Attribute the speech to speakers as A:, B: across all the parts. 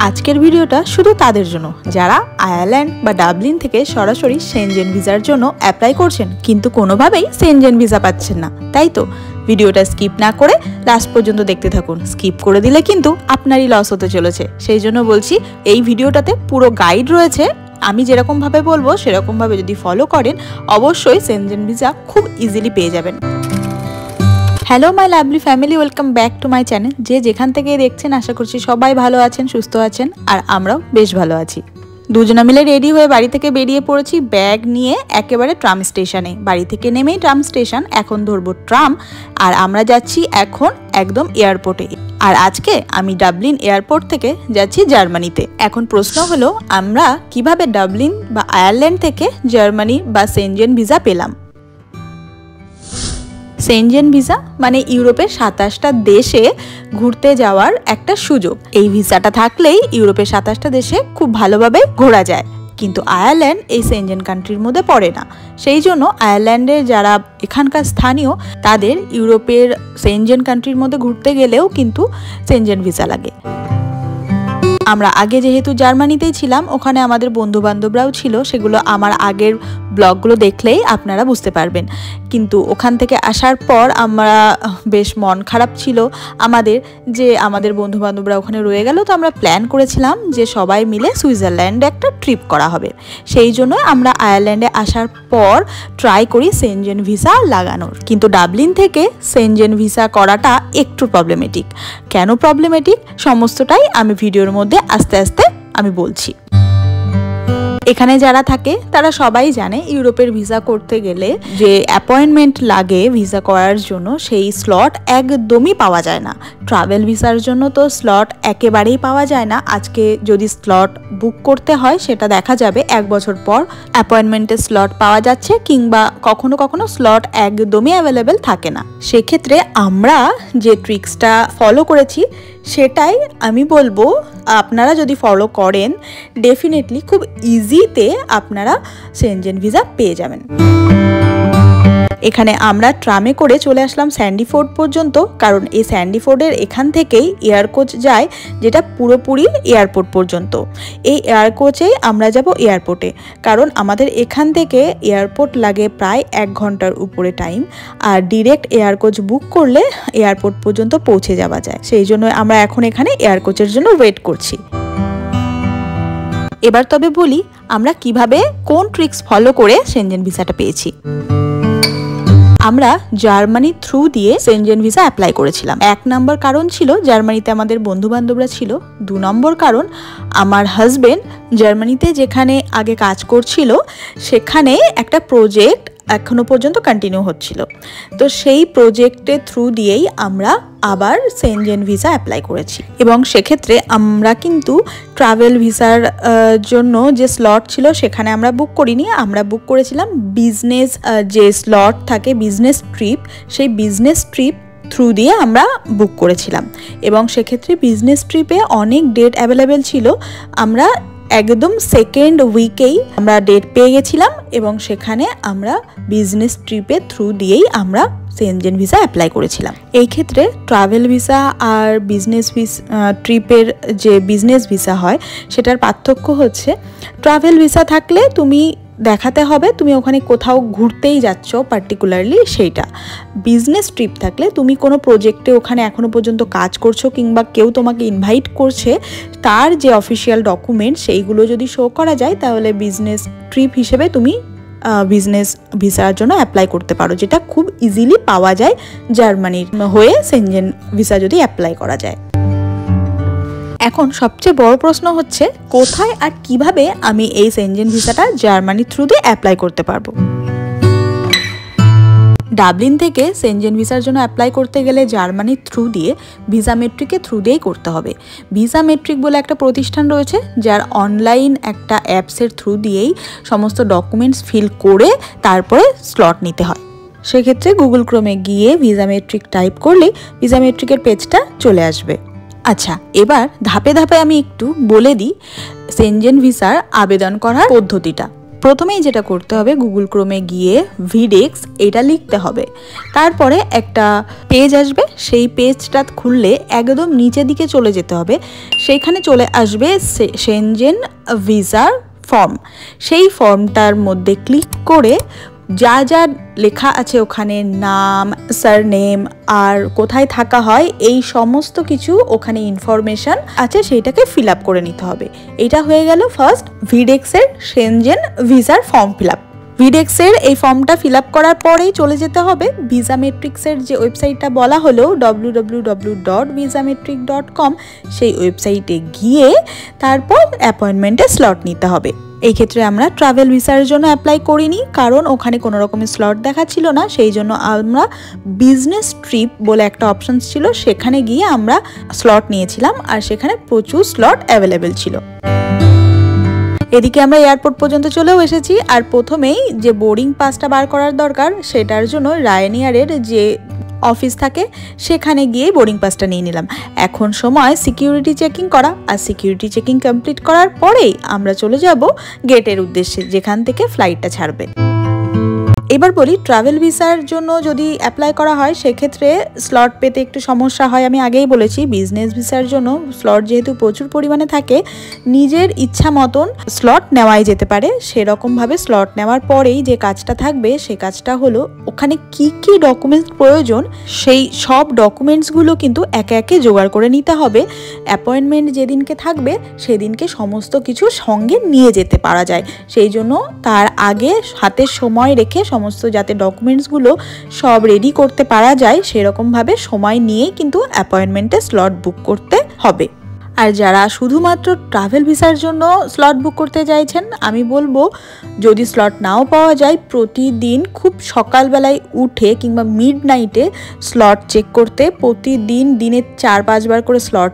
A: আজকের ভিডিওটা শুধু তাদের জন্য যারা আয়ারল্যান্ড বা ডাবলিন থেকে সরাসরি সেনজেন ভিসার জন্য অ্যাপ্লাই করছেন কিন্তু কোনোভাবেই সেনজেন ভিসা পাচ্ছেন না। তাই তো ভিডিওটা স্কিপ না করে লাস্ট পর্যন্ত দেখতে থাকুন। স্কিপ করে দিলে কিন্তু আপনারই লস হতে চলেছে। সেই জন্য বলছি এই ভিডিওটাতে পুরো গাইড রয়েছে। আমি যেরকমভাবে বলবো সেরকমভাবে যদি ফলো করেন অবশ্যই সেনজেন ভিসা খুব ইজিলি পেয়ে যাবেন। Hello my lovely family, welcome back to my channel. যে যেখান থেকে দেখছেন আশা করছি সবাই ভালো আছেন, সুস্থ আছেন, আর আমরাও বেশ ভালো আছি। দুজনে মিলে রেডি হয়ে বাড়ি থেকে বেরিয়ে পড়েছি ব্যাগ নিয়ে একেবারে ট্রাম স্টেশনে। বাড়ি থেকে নেমেই ট্রাম স্টেশন, এখন ধরবো ট্রাম আর আমরা যাচ্ছি এখন একদম এয়ারপোর্টে। আর আজকে আমি ডাবলিন এয়ারপোর্ট থেকে যাচ্ছি জার্মানিতে। এখন প্রশ্ন হলো আমরা কিভাবে ডাবলিন বা আয়ারল্যান্ড থেকে জার্মানি বা সেনজেন ভিসা পেলাম। সেনজেন ভিসা মানে ইউরোপের 27টা দেশে ঘুরতে যাওয়ার একটা সুযোগ। এই ভিসাটা থাকলেই ইউরোপের 27টা দেশে খুব ভালোভাবে ঘোরা যায়। কিন্তু আয়ারল্যান্ড এই সেনজেন কান্ট্রির মধ্যে পড়ে না। সেই জন্য আয়ারল্যান্ডের যারা এখানকার স্থানীয় তাদের ইউরোপের সেনজেন কান্ট্রির মধ্যে ঘুরতে গেলেও কিন্তু সেনজেন ভিসা লাগে। আমরা আগে যেহেতু জার্মানিতেই ছিলাম, ওখানে আমাদের বন্ধু বান্ধবরাও ছিল, সেগুলো আমার আগের ব্লগগুলো দেখলেই আপনারা বুঝতে পারবেন। কিন্তু ওখান থেকে আসার পর আমরা বেশ মন খারাপ ছিল আমাদের বন্ধু বান্ধবরা ওখানে রয়ে গেল। তো আমরা প্ল্যান করেছিলাম যে সবাই মিলে সুইজারল্যান্ডে একটা ট্রিপ করা হবে। সেই জন্য আমরা আয়ারল্যান্ডে আসার পর ট্রাই করি সেনজেন ভিসা লাগানোর। কিন্তু ডাবলিন থেকে সেনজেন ভিসা করাটা একটু প্রবলেমেটিক। কেন প্রবলেমেটিক সমস্তটাই আমি ভিডিওর মধ্যে আস্তে আস্তে আমি বলছি। এখানে যারা থাকে তারা সবাই জানে ইউরোপের ভিসা করতে গেলে যে অ্যাপয়েন্টমেন্ট লাগে ভিসা করার জন্য, সেই স্লট একদমই পাওয়া যায় না। ট্রাভেল ভিসার জন্য তো স্লট একেবারেই পাওয়া যায় না। আজকে যদি স্লট বুক করতে হয় সেটা দেখা যাবে 1 বছর পর অ্যাপয়েন্টমেন্টের স্লট পাওয়া যাচ্ছে, কিংবা কখনো কখনো স্লট একদমই অ্যাভেলেবেল থাকে না। সেক্ষেত্রে আমরা যে ট্রিক্সটা ফলো করেছি সেটাই আমি বলবো আপনারা যদি ফলো করেন ডেফিনেটলি খুব ইজিতে আপনারা সেনজেন ভিসা পেয়ে যাবেন। এখানে আমরা ট্রামে করে চলে আসলাম স্যান্ডিফোর্ড পর্যন্ত, কারণ এই স্যান্ডিফোর্ডের এখান থেকেই এয়ার কোচ যায় যেটা পুরোপুরি এয়ারপোর্ট পর্যন্ত। এই এয়ার কোচেই আমরা যাব এয়ারপোর্টে, কারণ আমাদের এখান থেকে এয়ারপোর্ট লাগে প্রায় 1 ঘন্টার উপরে টাইম, আর ডিরেক্ট এয়ার কোচ বুক করলে এয়ারপোর্ট পর্যন্ত পৌঁছে যাওয়া যায়। সেই জন্য আমরা এখন এখানে এয়ার কোচের জন্য ওয়েট করছি। এবার তবে বলি আমরা কিভাবে কোন ট্রিক্স ফলো করে সেনজেন ভিসাটা পেয়েছি। আমরা জার্মানি থ্রু দিয়ে সেনজেন ভিসা অ্যাপ্লাই করেছিলাম। 1 নম্বর কারণ ছিল জার্মানিতে আমাদের বন্ধু বান্ধবরা ছিল। 2 নম্বর কারণ আমার হাজবেন্ড জার্মানিতে যেখানে আগে কাজ করছিল সেখানে একটা প্রজেক্ট এখনো পর্যন্ত কন্টিনিউ হচ্ছিল। তো সেই প্রজেক্টের থ্রু দিয়েই আমরা আবার সেনজেন ভিসা অ্যাপ্লাই করেছি। এবং সেক্ষেত্রে আমরা কিন্তু ট্রাভেল ভিসার জন্য যে স্লট ছিল সেখানে আমরা বুক করিনি। আমরা বুক করেছিলাম বিজনেস যে স্লট থাকে, বিজনেস ট্রিপ, সেই বিজনেস ট্রিপ থ্রু দিয়ে আমরা বুক করেছিলাম। এবং সেক্ষেত্রে বিজনেস ট্রিপে অনেক ডেট অ্যাভেলেবেল ছিল। আমরা একদম 2nd উইকেই আমরা ডেট পেয়ে গেছিলাম এবং সেখানে আমরা বিজনেস ট্রিপের থ্রু দিয়েই আমরা সেনজেন ভিসা অ্যাপ্লাই করেছিলাম। এই ক্ষেত্রে ট্রাভেল ভিসা আর বিজনেস ট্রিপের যে বিজনেস ভিসা হয় সেটার পার্থক্য হচ্ছে ট্রাভেল ভিসা থাকলে তুমি দেখাতে হবে তুমি ওখানে কোথাও ঘুরতেই যাচ্ছ পার্টিকুলারলি, সেইটা। বিজনেস ট্রিপ থাকলে তুমি কোনো প্রজেক্টে ওখানে এখনো পর্যন্ত কাজ করছো কিংবা কেউ তোমাকে ইনভাইট করছে, তার যে অফিসিয়াল ডকুমেন্ট সেইগুলো যদি শো করা যায় তাহলে বিজনেস ট্রিপ হিসেবে তুমি বিজনেস ভিসার জন্য অ্যাপ্লাই করতে পারো, যেটা খুব ইজিলি পাওয়া যায় জার্মানির হয়ে সেনজেন ভিসা যদি অ্যাপ্লাই করা যায়। এখন সবচেয়ে বড় প্রশ্ন হচ্ছে কোথায় আর কিভাবে আমি এই সেনজেন ভিসাটা জার্মানি থ্রু দিয়ে অ্যাপ্লাই করতে পারবো। ডাবলিন থেকে সেনজেন ভিসার জন্য অ্যাপ্লাই করতে গেলে জার্মানির থ্রু দিয়ে ভিসা মেট্রিকের থ্রু দিয়েই করতে হবে। ভিসা মেট্রিক বলে একটা প্রতিষ্ঠান রয়েছে যার অনলাইন একটা অ্যাপসের থ্রু দিয়েই সমস্ত ডকুমেন্টস ফিল করে তারপরে স্লট নিতে হয়। সেক্ষেত্রে গুগল ক্রোমে গিয়ে ভিসা মেট্রিক টাইপ করলেই ভিসা মেট্রিকের পেজটা চলে আসবে। আচ্ছা, এবার ধাপে ধাপে আমি একটু বলে দিই সেনজেন ভিসার আবেদন করার পদ্ধতিটা। প্রথমেই যেটা করতে হবে, গুগল ক্রোমে গিয়ে ভিডেক্স এটা লিখতে হবে। তারপরে একটা পেজ আসবে, সেই পেজটা খুললে একদম নিচের দিকে চলে যেতে হবে। সেইখানে চলে আসবে সেনজেন ভিসার ফর্ম। সেই ফর্মটার মধ্যে ক্লিক করে যা যা লেখা আছে ওখানে, নাম, সারনেম আর কোথায় থাকা হয়, এই সমস্ত কিছু ওখানে ইনফরমেশন আছে, সেইটাকে ফিল আপ করে নিতে হবে। এটা হয়ে গেল ফার্স্ট ভিডেক্সের সেনজেন ভিসার ফর্ম ফিল আপ। ভিডেক্সের এই ফর্মটা ফিল আপ করার পরেই চলে যেতে হবে ভিসামেট্রিক্সের যে ওয়েবসাইটটা বলা হলো www.visametric.com, সেই ওয়েবসাইটে গিয়ে তারপর অ্যাপয়েন্টমেন্টের স্লট নিতে হবে। এই ক্ষেত্রে আমরা ট্রাভেল ভিসার জন্য অ্যাপ্লাই করিনি, কারণ ওখানে কোনো রকমের স্লট দেখাচ্ছিল না। সেই জন্য আমরা বিজনেস ট্রিপ বলে একটা অপশন ছিল, সেখানে গিয়ে আমরা স্লট নিয়েছিলাম, আর সেখানে প্রচুর স্লট অ্যাভেলেবেল ছিল। এদিকে আমরা এয়ারপোর্ট পর্যন্ত চলেও এসেছি, আর প্রথমেই যে বোর্ডিং পাসটা বার করার দরকার, সেটার জন্য রায়নিয়ারের যে অফিস থাকে সেখানে গিয়ে বোর্ডিং পাসটা নিয়ে নিলাম। এখন সময় সিকিউরিটি চেকিং করা, আর সিকিউরিটি চেকিং কমপ্লিট করার পরেই আমরা চলে যাব গেটের উদ্দেশ্যে, যেখান থেকে ফ্লাইটটা ছাড়বে। এবার বলি, ট্রাভেল ভিসার জন্য যদি অ্যাপ্লাই করা হয় সেক্ষেত্রে স্লট পেতে একটু সমস্যা হয়। আমি আগেই বলেছি, বিজনেস ভিসার জন্য স্লট যেহেতু প্রচুর পরিমাণে থাকে, নিজের ইচ্ছা মতন স্লট নেওয়াই যেতে পারে। সেরকমভাবে স্লট নেওয়ার পরেই যে কাজটা থাকবে, সে কাজটা হলো ওখানে কি কি ডকুমেন্টস প্রয়োজন, সেই সব ডকুমেন্টসগুলো কিন্তু একে একে জোগাড় করে নিতে হবে। অ্যাপয়েন্টমেন্ট যেদিনকে থাকবে সেদিনকে সমস্ত কিছু সঙ্গে নিয়ে যেতে পারা যায়, সেই জন্য তার আগে হাতে সময় রেখে সমস্ত যাতে ডকুমেন্টসগুলো সব রেডি করতে পারা যায়, সেরকমভাবে সময় নিয়ে কিন্তু অ্যাপয়েন্টমেন্টে স্লট বুক করতে হবে। আর যারা শুধুমাত্র ট্রাভেল ভিসার জন্য স্লট বুক করতে চাইছেন, আমি বলবো যদি স্লট নাও পাওয়া যায়, প্রতিদিন খুব সকালবেলায় উঠে কিংবা মিড নাইটে স্লট চেক করতে, প্রতিদিন দিনে 4-5 বার করে স্লট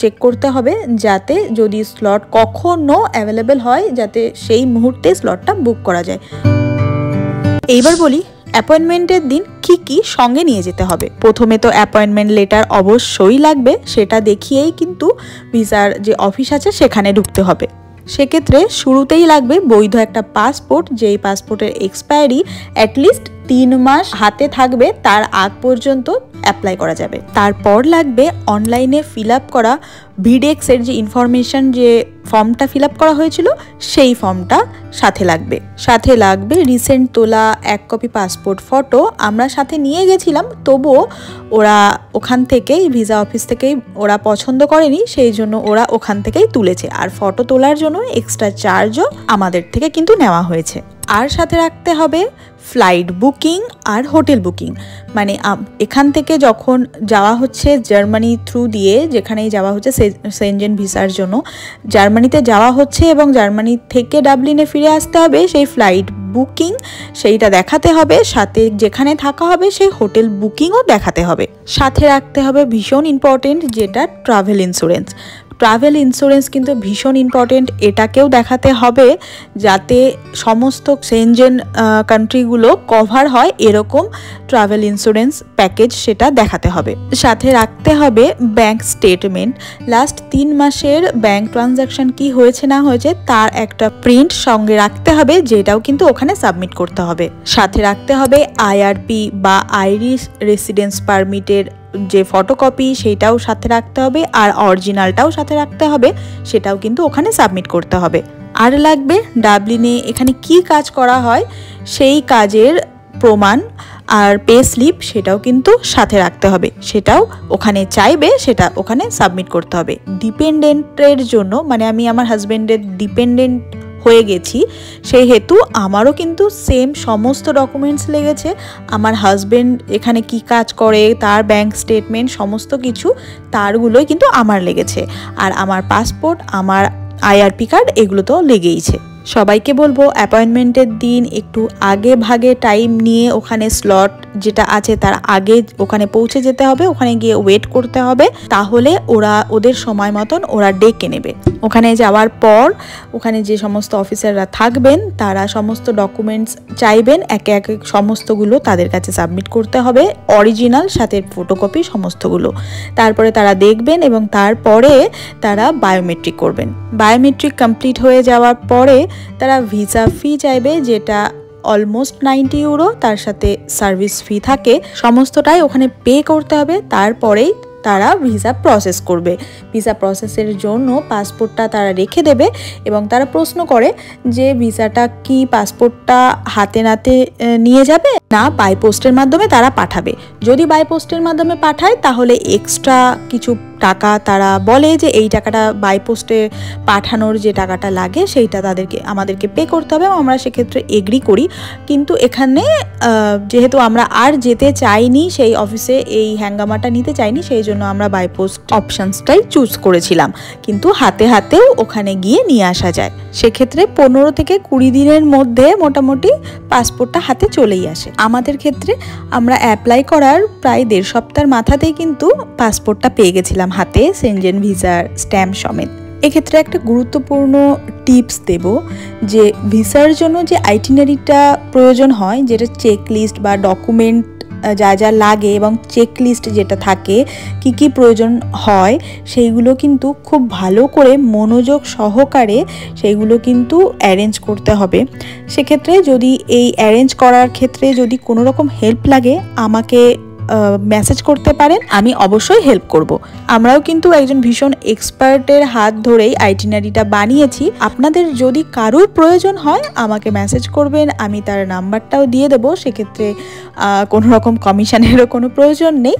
A: চেক করতে হবে, যাতে যদি স্লট কখনো অ্যাভেলেবেল হয়, যাতে সেই মুহূর্তে স্লটটা বুক করা যায়। এইবার বলি, অ্যাপয়েন্টমেন্টের দিন কি কি সঙ্গে নিয়ে যেতে হবে। প্রথমে তো অ্যাপয়েন্টমেন্ট লেটার অবশ্যই লাগবে, সেটা দেখিয়েই কিন্তু ভিসার যে অফিস আছে সেখানে ঢুকতে হবে। সেক্ষেত্রে শুরুতেই লাগবে বৈধ একটা পাসপোর্ট, যেই পাসপোর্টের এক্সপায়ারি অ্যাটলিস্ট 3 মাস হাতে থাকবে, তার আগ পর্যন্ত অ্যাপ্লাই করা যাবে। তারপর লাগবে অনলাইনে ফিল আপ করা ভিডেক্সের যে ইনফরমেশন, যে ফর্মটা ফিল আপ করা হয়েছিল সেই ফর্মটা সাথে লাগবে। সাথে লাগবে রিসেন্ট তোলা 1 কপি পাসপোর্ট ফটো। আমরা সাথে নিয়ে গেছিলাম, তবুও ওরা ওখান থেকেই, ভিসা অফিস থেকেই ওরা পছন্দ করেনি, সেই জন্য ওরা ওখান থেকেই তুলেছে। আর ফটো তোলার জন্য এক্সট্রা চার্জও আমাদের থেকে কিন্তু নেওয়া হয়েছে। আর সাথে রাখতে হবে ফ্লাইট বুকিং আর হোটেল বুকিং। মানে এখান থেকে যখন যাওয়া হচ্ছে জার্মানি থ্রু দিয়ে, যেখানেই যাওয়া হচ্ছে সেনজেন ভিসার জন্য, জার্মানিতে যাওয়া হচ্ছে এবং জার্মানি থেকে ডাবলিনে ফিরে আসতে হবে, সেই ফ্লাইট বুকিং সেইটা দেখাতে হবে। সাথে যেখানে থাকা হবে সেই হোটেল বুকিংও দেখাতে হবে। সাথে রাখতে হবে ভীষণ ইম্পর্টেন্ট, যেটা ট্রাভেল ইন্স্যুরেন্স। ট্রাভেল ইন্স্যুরেন্স কিন্তু ভীষণ ইম্পর্টেন্ট, এটাকেও দেখাতে হবে যাতে সমস্ত সেনজেন কান্ট্রিগুলো কভার হয়, এরকম ট্রাভেল ইন্স্যুরেন্স প্যাকেজ সেটা দেখাতে হবে। সাথে রাখতে হবে ব্যাংক স্টেটমেন্ট, লাস্ট 3 মাসের ব্যাংক ট্রানজাকশন কি হয়েছে না হয়েছে তার একটা প্রিন্ট সঙ্গে রাখতে হবে, যেটাও কিন্তু ওখানে সাবমিট করতে হবে। সাথে রাখতে হবে আইআরপি বা আইরিশ রেসিডেন্স পারমিটের যে ফটোকপি, সেইটাও সাথে রাখতে হবে, আর অরিজিনালটাও সাথে রাখতে হবে, সেটাও কিন্তু ওখানে সাবমিট করতে হবে। আর লাগবে ডাবলিনে এখানে কি কাজ করা হয় সেই কাজের প্রমাণ আর পে স্লিপ, সেটাও কিন্তু সাথে রাখতে হবে, সেটাও ওখানে চাইবে, সেটা ওখানে সাবমিট করতে হবে। ডিপেন্ডেন্টের জন্য, মানে আমি আমার হাজবেন্ডের ডিপেন্ডেন্ট হয়ে গেছি, সেই হেতু আমারও কিন্তু সেম সমস্ত ডকুমেন্টস লেগেছে। আমার হাজবেন্ড এখানে কি কাজ করে, তার ব্যাংক স্টেটমেন্ট সমস্ত কিছু, তারগুলোই কিন্তু আমার লেগেছে। আর আমার পাসপোর্ট, আমার আইআরপি কার্ড, এগুলো তো লেগেইছে। সবাইকে বলবো অ্যাপয়েন্টমেন্টের দিন একটু আগে ভাগে টাইম নিয়ে ওখানে স্লট যেটা আছে তার আগে ওখানে পৌঁছে যেতে হবে, ওখানে গিয়ে ওয়েট করতে হবে, তাহলে ওদের সময় মতন ওরা ডেকে নেবে। ওখানে যাওয়ার পর ওখানে যে সমস্ত অফিসাররা থাকবেন তারা সমস্ত ডকুমেন্টস চাইবেন, একে একে সমস্তগুলো তাদের কাছে সাবমিট করতে হবে, অরিজিনাল সাথে ফটোকপি সমস্তগুলো। তারপরে তারা দেখবেন এবং তারপরে তারা বায়োমেট্রিক করবেন। বায়োমেট্রিক কমপ্লিট হয়ে যাওয়ার পরে তারা ভিসা ফি চাইবে, যেটা অলমোস্ট 90 ইউরো, তার সাথে সার্ভিস ফি থাকে, সমস্তটাই ওখানে পে করতে হবে। তারপরেই তারা ভিসা প্রসেস করবে। ভিসা প্রসেসের জন্য পাসপোর্টটা তারা রেখে দেবে এবং তারা প্রশ্ন করে যে ভিসাটা কি পাসপোর্টটা হাতে নাতে নিয়ে যাবে না বাই পোস্টের মাধ্যমে তারা পাঠাবে। যদি বাই পোস্টের মাধ্যমে পাঠায় তাহলে এক্সট্রা কিছু টাকা তারা বলে যে এই টাকাটা বাই পোস্টে পাঠানোর যে টাকাটা লাগে সেইটা আমাদেরকে পে করতে হবে, আমরা সেক্ষেত্রে এগ্রি করি। কিন্তু এখানে যেহেতু আমরা আর যেতে চাইনি সেই অফিসে, এই হ্যাঙ্গামাটা নিতে চাইনি, সেই জন্য আমরা বাই পোস্ট অপশানসটাই চুজ করেছিলাম। কিন্তু হাতেও ওখানে গিয়ে নিয়ে আসা যায়। সেক্ষেত্রে 15 থেকে 20 দিনের মধ্যে মোটামুটি পাসপোর্টটা হাতে চলেই আসে। আমাদের ক্ষেত্রে আমরা অ্যাপ্লাই করার প্রায় 1.5 সপ্তাহের মাথাতেই কিন্তু পাসপোর্টটা পেয়ে গেছিলাম হাতে, সেনজেন ভিসার স্ট্যাম্প সমেত। এক্ষেত্রে একটা গুরুত্বপূর্ণ টিপস দেব যে ভিসার জন্য যে আইটিনারিটা প্রয়োজন হয়, যেটা চেকলিস্ট বা ডকুমেন্ট যা যা লাগে এবং চেকলিস্ট যেটা থাকে কি কি প্রয়োজন হয়, সেইগুলো কিন্তু খুব ভালো করে মনোযোগ সহকারে সেইগুলো কিন্তু অ্যারেঞ্জ করতে হবে। সেক্ষেত্রে যদি এই অ্যারেঞ্জ করার ক্ষেত্রে যদি কোনো রকম হেল্প লাগে আমাকে মেসেজ করতে পারেন, আমি অবশ্যই হেল্প করব। আমরাও কিন্তু একজন ভীষণ এক্সপার্টের হাত ধরেই আইটিনারিটা বানিয়েছি। আপনাদের যদি কারোর প্রয়োজন হয় আমাকে মেসেজ করবেন, আমি তার নাম্বারটাও দিয়ে দেবো। সেক্ষেত্রে কোনো রকম কমিশনেরও কোনো প্রয়োজন নেই,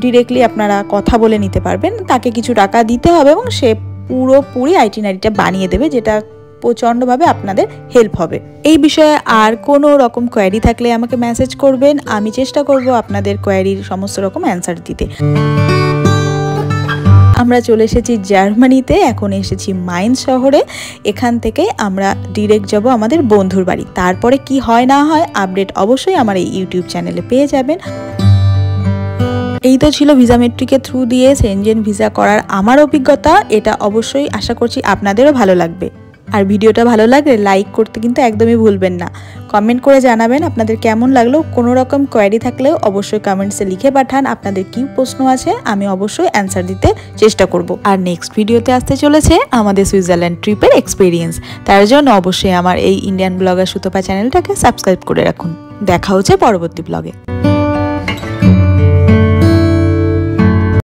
A: ডিরেক্টলি আপনারা কথা বলে নিতে পারবেন। তাকে কিছু টাকা দিতে হবে এবং সে পুরোপুরি আইটিনারিটা বানিয়ে দেবে, যেটা প্রচণ্ডভাবে আপনাদের হেল্প হবে। এই বিষয়ে আর কোনো রকম কোয়ারি থাকলে আমাকে মেসেজ করবেন, আমি চেষ্টা করব আপনাদের কোয়ারির সমস্ত রকম অ্যান্সার দিতে। আমরা চলে এসেছি জার্মানিতে, এখন এসেছি মাইন্স শহরে। এখান থেকে আমরা ডিরেক্ট যাব আমাদের বন্ধুর বাড়ি। তারপরে কি হয় না হয় আপডেট অবশ্যই আমার এই ইউটিউব চ্যানেলে পেয়ে যাবেন। এই তো ছিল ভিসা মেট্রিকের থ্রু দিয়ে সেনজেন ভিসা করার আমার অভিজ্ঞতা। এটা অবশ্যই আশা করছি আপনাদেরও ভালো লাগবে। আর ভিডিওটা ভালো লাগলে লাইক করতে কিন্তু একদমই ভুলবেন না। কমেন্ট করে জানাবেন আপনাদের কেমন লাগলো। কোনো রকম কোয়ারি থাকলেও অবশ্যই কমেন্টসে লিখে পাঠান। আপনাদের কি প্রশ্ন আছে আমি অবশ্যই অ্যান্সার দিতে চেষ্টা করব। আর নেক্সট ভিডিওতে আসতে চলেছে আমাদের সুইজারল্যান্ড ট্রিপের এক্সপিরিয়েন্স। তার জন্য অবশ্যই আমার এই ইন্ডিয়ান ব্লগার সুতপা চ্যানেলটাকে সাবস্ক্রাইব করে রাখুন। দেখা হচ্ছে পরবর্তী ব্লগে।